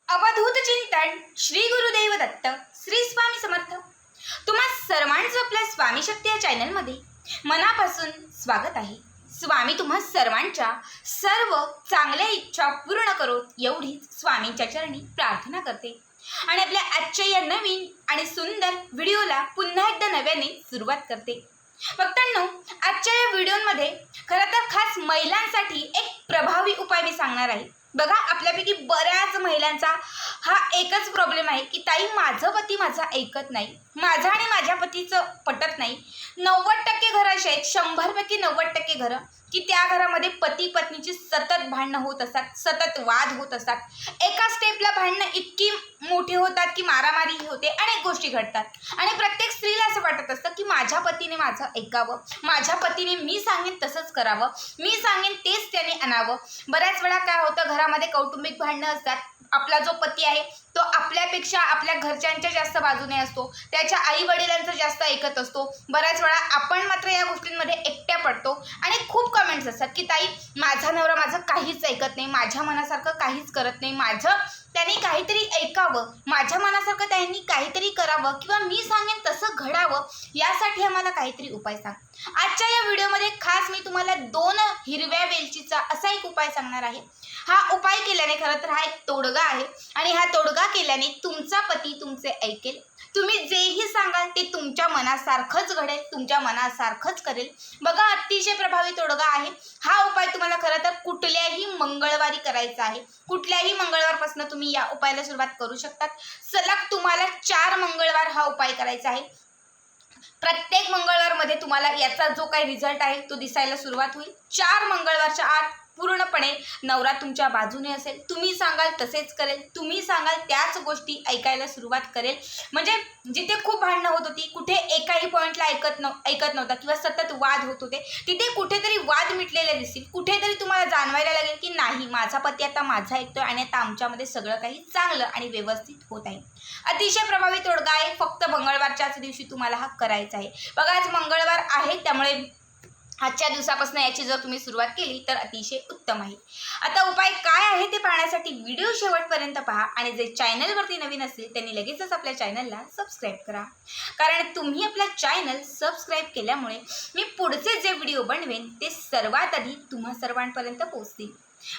अवधूत चिंतन श्री गुरुदेव दत्त श्री स्वामी समर्थ। तुम्हा सर्वांचं आपल्या स्वामी शक्ती या चॅनलमध्ये मनापासून स्वागत आहे। स्वामी तुम्हा सर्वांच्या सर्व चांगल्या इच्छा पूर्ण करो एवढीच स्वामींच्या चरणी प्रार्थना करते आणि आपल्या आजच्या या नवीन आणि सुंदर व्हिडिओला पुन्हा एकदा नव्याने सुरुवात करते। भक्तांनो, आजच्या या व्हिडिओमध्ये खरं तर खास महिलांसाठी एक प्रभावी उपाय मी सांगणार आहे। बघा, आपल्यापैकी बऱ्याच महिलांचा हा एकच प्रॉब्लेम आहे की ताई, माझं पती माझा ऐकत नाही, माझा आणि माझ्या पतीचं पटत नाही। 90% घरं अशी आहेत, 100पैकी 90% घरं की त्या घरामध्ये पती पत्नीची सतत भांडणं होत असतात, सतत वाद होत असतात। एका स्टेपला भांडणं इतकी मोठी होतात की मारामारी होते, अनेक गोष्टी घडतात आणि प्रत्येक स्त्रीला असं वाटत असतं की माझ्या पतीने माझं ऐकावं, माझ्या पतीने मी सांगेन तसंच करावं, मी सांगेन तेच त्याने आणावं। बऱ्याच वेळा काय होतं, घरामध्ये कौटुंबिक भांडणं असतात। आपला जो पती आहे तो आपल्यापेक्षा आपल्या घरच्यांच्या जास्त बाजूने असतो, त्याच्या आई वडिलांचं जास्त ऐकत असतो। बऱ्याच वेळा आपण मात्र या गोष्टींमध्ये एकट्या पडतो आणि खूप कमेंट्स असतात की ताई, माझा नवरा माझं काहीच ऐकत नाही, माझ्या मनासारखं काहीच करत नाही, त्यांनी काहीतरी ऐकावं, माझ्या मनासारखं त्यांनी काहीतरी करावं किंवा मी सांगेन तसं घडावं, यासाठी आम्हाला काहीतरी उपाय सांग। आजच्या या व्हिडिओमध्ये खास मी तुम्हाला 2 हिरव्या वेलचीचा असा एक उपाय सांगणार आहे। हा उपाय केल्याने खरं तर हा एक तोडगा आहे आणि हा तोडगा केल्याने तुमचा पती तुमचे ऐकेल, तुम्ही जेही सांगाल ते तुमच्या मनासारखंच घडेल, तुमच्या मनासारखंच करेल। बघा, अतिशय प्रभावी तोडगा आहे हा उपाय। तुम्हाला खरं तर कुठल्याही मंगळवारी करायचा आहे। कुठल्याही मंगळवारपासून तुम्ही या उपायाला सुरुवात करू शकतात। सलग तुम्हाला 4 मंगळवार हा उपाय करायचा आहे। प्रत्येक मंगळवारमध्ये तुम्हाला याचा जो काही रिझल्ट आहे तो दिसायला सुरुवात होईल। 4 मंगळवारच्या आत पूर्णपणे नवरा तुमच्या बाजूने असेल, तुम्ही सांगाल तसेच करेल, तुम्ही सांगाल त्याच गोष्टी ऐकायला सुरुवात करेल। म्हणजे जिथे खूप भांडणं होत होती, कुठे एकाही पॉईंटला ऐकत नव्हता किंवा सतत वाद होत होते, तिथे कुठेतरी वाद मिटलेले दिसतील। कुठेतरी तुम्हाला जाणवायला लागेल की नाही, माझा पती आता माझा ऐकतोय आणि आता आमच्यामध्ये सगळं काही चांगलं आणि व्यवस्थित होत आहे। अतिशय प्रभावी तोडगा आहे, फक्त मंगळवारच्याच दिवशी तुम्हाला हा करायचा आहे। बघा, आज मंगळवार आहे, त्यामुळे आजच्या दिवसापासून याची जर तुम्ही सुरुवात केली तर अतिशय उत्तम आहे। आता उपाय काय आहे ते पाहण्यासाठी व्हिडिओ शेवटपर्यंत पहा आणि जे चॅनलवरती नवीन असतील त्यांनी लगेचच आपल्या चॅनलला सबस्क्राईब करा, कारण तुम्ही आपला चॅनल सबस्क्राईब केल्यामुळे मी पुढचे जे व्हिडिओ बनवेन ते सर्वात आधी तुम्हा सर्वांपर्यंत पोहोचतील।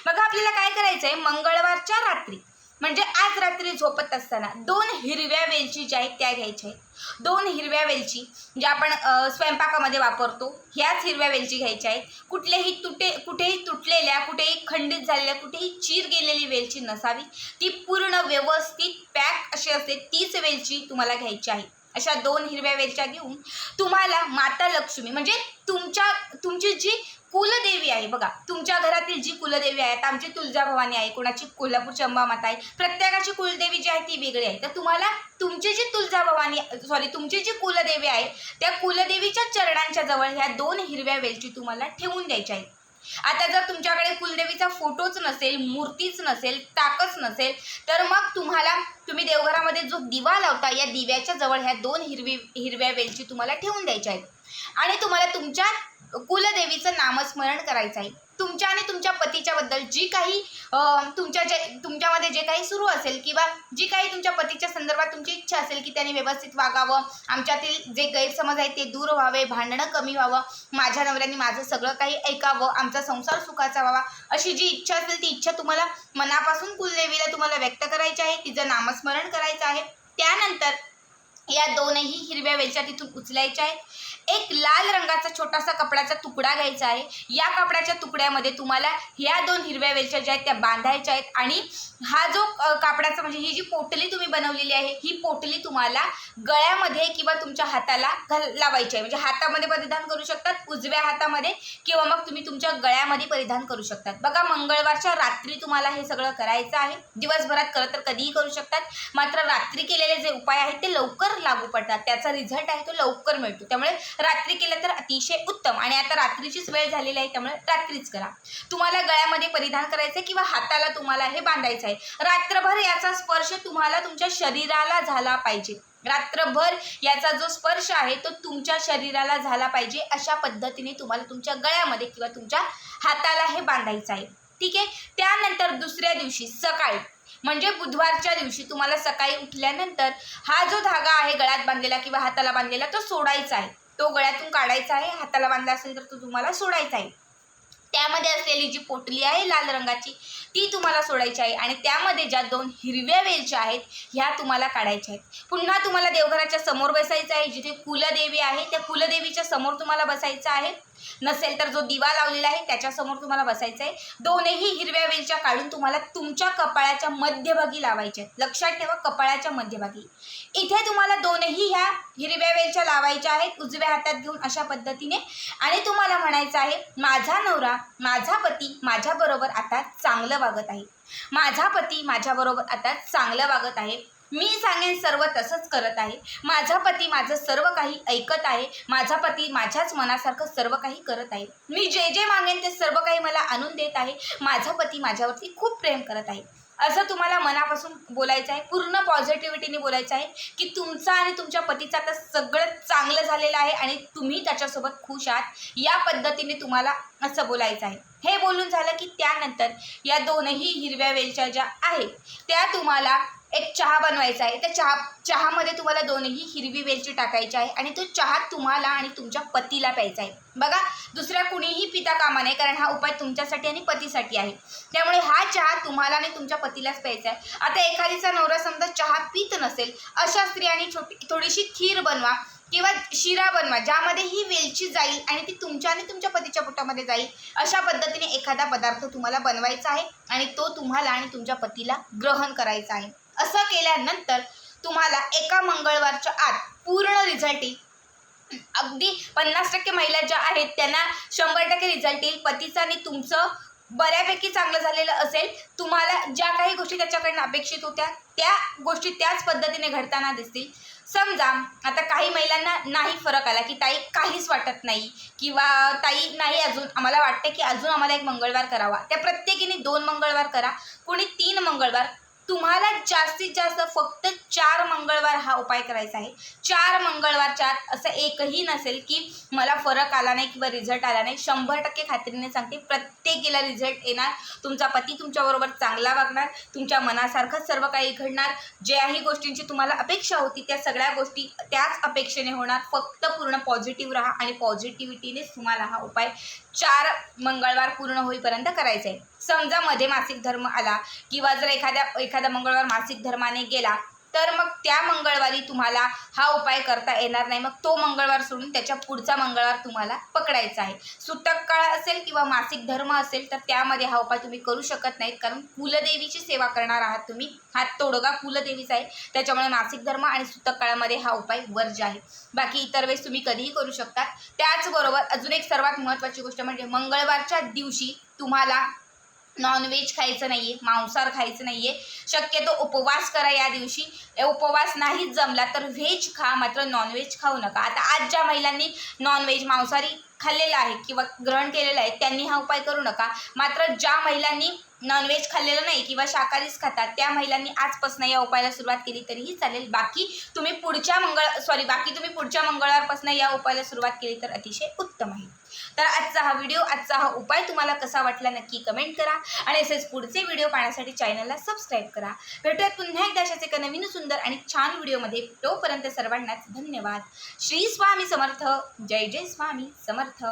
बघा, आपल्याला काय करायचं आहे, मंगळवारच्या रात्री म्हणजे आज रात्री झोपत असताना 2 हिरव्या वेलची ज्या आहेत त्या घ्यायच्या आहेत। 2 हिरव्या वेलची ज्या आपण स्वयंपाकामध्ये वापरतो, ह्याच हिरव्या वेलची घ्यायच्या आहेत। कुठेही तुटलेल्या, कुठेही खंडित झालेल्या, कुठेही चीर गेलेली वेलची नसावी, ती पूर्ण व्यवस्थित पॅक अशी असते तीच वेलची तुम्हाला घ्यायची आहे। अशा 2 हिरव्या वेलच्या घेऊन तुम्हाला माता लक्ष्मी म्हणजे तुमची जी कुलदेवी आहे, बघा तुमच्या घरातील जी कुलदेवी आहे, आमची तुळजाभवानी आहे, कोणाची कोल्हापूरची अंबामाता आहे, प्रत्येकाची कुलदेवी जी आहे ती वेगळी आहे। तर तुम्हाला तुमची जी तुमची जी कुलदेवी आहे त्या कुलदेवीच्या चरणांच्या जवळ ह्या 2 हिरव्या वेलची तुम्हाला ठेवून द्यायच्या आहेत। आता जर तुमच्याकडे कुलदेवीचा फोटोच नसेल, मूर्तीच नसेल, टाकच नसेल, तर मग तुम्ही देवघरामध्ये जो दिवा लावता या दिव्याच्या जवळ ह्या 2 हिरव्या वेलची तुम्हाला ठेवून द्यायच्या आहेत आणि तुम्हाला तुमच्या कुलदेवीचं नामस्मरण करायचं आहे। तुमच्या आणि तुमच्या पतीच्या बद्दल जी काही तुमच्यामध्ये जे काही सुरू असेल किंवा जी काही तुमच्या पतीच्या संदर्भात तुमची इच्छा असेल की त्याने व्यवस्थित वागावं, आमच्यातील जे गैरसमज आहे ते दूर व्हावे, भांडणं कमी व्हावं, माझ्या नवऱ्याने माझं सगळं काही ऐकावं, आमचा संसार सुखाचा व्हावा, अशी जी इच्छा असेल ती इच्छा तुम्हाला मनापासून कुलदेवीला तुम्हाला व्यक्त करायची आहे, तिचं नामस्मरण करायचं आहे। त्यानंतर या 2ही हिरव्या वेलच्या तिथून उचलायच्या आहेत। एक लाल रंगाचा छोटासा कपड्याचा तुकडा घ्यायचा आहे। या कपड्याच्या तुकड्यामध्ये तुम्हाला ह्या 2 हिरव्या वेलच्या ज्या आहेत त्या बांधायच्या आहेत आणि हा जो कापडाचा म्हणजे ही जी पोटली तुम्ही बनवलेली आहे, ही पोटली तुम्हाला गळ्यामध्ये किंवा तुमच्या हाताला लावायची आहे। म्हणजे हातामध्ये परिधान करू शकतात, उजव्या हातामध्ये, किंवा मग तुम्ही तुमच्या गळ्यामध्ये परिधान करू शकतात। बघा, मंगळवारच्या रात्री तुम्हाला हे सगळं करायचं आहे। दिवसभरात खरं तर कधीही करू शकतात, मात्र रात्री केलेले जे उपाय आहेत ते लवकर लागू पडतात, त्याचा रिझल्ट आहे तो लवकर मिळतो, त्यामुळे रात्री केलं तर अतिशय उत्तम। आणि आता रात्रीचीच वेळ झालेली आहे त्यामुळे रात्रीच करा। तुम्हाला गळ्यामध्ये परिधान करायचं किंवा हाताला तुम्हाला हे बांधायचं आहे। रात्रभर याचा स्पर्श तुम्हाला तुमच्या शरीराला झाला पाहिजे, रात्रभर याचा जो स्पर्श आहे तो तुमच्या शरीराला झाला पाहिजे, अशा पद्धतीने तुम्हाला तुमच्या गळ्यामध्ये किंवा तुमच्या हाताला हे बांधायचं आहे। ठीक आहे। त्यानंतर दुसऱ्या दिवशी सकाळी म्हणजे बुधवारच्या दिवशी तुम्हाला सकाळी उठल्यानंतर हा जो धागा आहे गळ्यात बांधलेला किंवा हाताला बांधलेला तो सोडायचा आहे, तो गळ्यातून काढायचा आहे. हाताला बांधला असेल तर तो तुम्हाला सोडायचा आहे. त्यामध्ये असलेली जी पोटली आहे लाल रंगाची ती तुम्हाला सोडायची आहे आणि त्यामध्ये ज्या 2 हिरव्या वेलच्या आहेत ह्या तुम्हाला काढायच्या आहेत. पुन्हा तुम्हाला देवघराच्या समोर बसायचं आहे. जिथे कुलदेवी आहे त्या कुलदेवीच्या समोर तुम्हाला बसायचं आहे. नसेल तर जो दिवा लावलेला आहे त्याच्यासमोर तुम्हाला बसायचं आहे. दोनही हिरव्या वेलच्या काढून तुम्हाला तुमच्या कपाळाच्या मध्यभागी लावायच्या आहेत. लक्षात ठेवा, कपाळाच्या मध्यभागी. इथे तुम्हाला दोनही ह्या हिरव्या वेलच्या लावायच्या आहेत उजव्या हातात घेऊन अशा पद्धतीने. आणि तुम्हाला म्हणायचं आहे, माझा नवरा, माझा पती माझ्याबरोबर आता चांगलं वागत आहे. माझा पती माझ्याबरोबर आता चांगलं वागत आहे. मी सांगेन सर्व तसंच करत आहे. माझा पती माझं सर्व काही ऐकत आहे. माझा पती माझ्याच मनासारखं सर्व काही करत आहे. मी जे जे मागेन ते सर्व काही मला आणून देत आहे. माझा पती माझ्यावरती खूप प्रेम करत आहे. असं तुम्हाला मनापासून बोलायचं आहे. पूर्ण पॉझिटिव्हिटीने बोलायचं आहे की तुमचा आणि तुमच्या पतीचं आता सगळं चांगलं झालेलं आहे आणि तुम्ही त्याच्यासोबत खुश आहात. या पद्धतीने तुम्हाला असं बोलायचं आहे. हे बोलून झालं की त्यानंतर या दोनही हिरव्या वेलच्या ज्या आहेत त्या तुम्हाला एक चहा बनवायचा आहे. त्या चहामध्ये तुम्हाला दोनही हिरवी वेलची टाकायची आहे आणि तो चहा तुम्हाला आणि तुमच्या पतीला प्यायचा आहे. बघा, दुसऱ्या कुणीही पिता कामा नये, कारण हा उपाय तुमच्यासाठी आणि पतीसाठी आहे. त्यामुळे हा चहा तुम्हाला आणि तुमच्या पतीलाच प्यायचा आहे. आता एखादीचा नवरा समजा चहा पित नसेल, अशा स्त्रियांनी थोडीशी खीर बनवा किंवा शिरा बनवा ज्यामध्ये ही वेलची जाईल आणि ती तुमच्या आणि तुमच्या पतीच्या पोटामध्ये जाईल. अशा पद्धतीने एखादा पदार्थ तुम्हाला बनवायचा आहे आणि तो तुम्हाला आणि तुमच्या पतीला ग्रहण करायचा आहे. असं केल्यानंतर तुम्हाला एका मंगळवारच्या आत पूर्ण रिझल्ट येईल. अगदी 50% महिला ज्या आहेत त्यांना 100% रिझल्ट येईल. पतीचं आणि तुमचं बऱ्यापैकी चांगलं झालेलं असेल. तुम्हाला ज्या काही गोष्टी त्याच्याकडनं अपेक्षित होत्या त्या गोष्टी त्याच पद्धतीने घडताना दिसतील. समजा आता काही महिलांना नाही फरक आला की ताई काहीच वाटत नाही किंवा ताई नाही, अजून आम्हाला वाटते की अजून आम्हाला एक मंगळवार करावा. त्या प्रत्येकीने 2 मंगळवार करा, कोणी 3 मंगळवार. तुम्हाला जास्तीत जास्त फक्त 4 मंगळवार हा उपाय करायचा आहे. 4 मंगळवारच्या आत असं एकही नसेल की मला फरक आला नाही किंवा रिझल्ट आला नाही. 100% खात्रीने सांगते, प्रत्येकीला रिझल्ट येणार. तुमचा पती तुमच्याबरोबर चांगला वागणार, तुमच्या मनासारखंच सर्व काही घडणार. ज्याही गोष्टींची तुम्हाला अपेक्षा होती त्या सगळ्या गोष्टी त्याच अपेक्षेने होणार. फक्त पूर्ण पॉझिटिव्ह राहा आणि पॉझिटिव्हिटीनेच तुम्हाला हा उपाय 4 मंगळवार पूर्ण होईपर्यंत करायचा आहे. समजा मध्ये मासिक धर्म आला किंवा जर एखादा मंगळवार मासिक धर्माने गेला तर मग त्या मंगळवारी तुम्हाला हा उपाय करता येणार नाही. मग तो मंगळवार सोडून त्याच्या पुढचा मंगळवार तुम्हाला पकडायचा आहे. सुतक काळ असेल किंवा मासिक धर्म असेल तर त्यामध्ये हा उपाय तुम्ही करू शकत नाहीत, कारण कुलदेवीची सेवा करणार आहात तुम्ही. हा तोडगा कुलदेवीचा आहे, त्याच्यामुळे मासिक धर्म आणि सुतक काळामध्ये हा उपाय वर्ज्य आहे. बाकी इतर वेळेस तुम्ही कधीही करू शकता. त्याचबरोबर अजून एक सर्वात महत्त्वाची गोष्ट म्हणजे मंगळवारच्या दिवशी तुम्हाला नॉनव्हेज खायचं नाही आहे, मांसाहार खायचं नाही आहे. शक्यतो उपवास करा या दिवशी. उपवास नाहीच जमला तर व्हेज खा, मात्र नॉनव्हेज खाऊ नका. आता आज ज्या महिलांनी नॉनव्हेज मांसाहारी खाल्लेलं आहे किंवा ग्रहण केलेलं आहे त्यांनी हा उपाय करू नका. मात्र ज्या महिलांनी नॉनव्हेज खाल्लेलं नाही किंवा शाकाहारीच खातात त्या महिलांनी आजपासून या उपायाला सुरुवात केली तरीही चालेल. बाकी तुम्ही पुढच्या मंगळवारपासून या उपायाला सुरुवात केली तर अतिशय उत्तम आहे. तर आजचा हा उपाय तुम्हाला कसा वाटला नक्की कमेंट करा आणि असेच पुढचे व्हिडिओ पाहण्यासाठी चॅनलला सबस्क्राईब करा. भेटूयात पुन्हा एकदा अशाच एका नवीन सुंदर आणि छान व्हिडिओमध्ये. तोपर्यंत सर्वांनाच धन्यवाद. श्री स्वामी समर्थ. जय जय स्वामी समर्थ.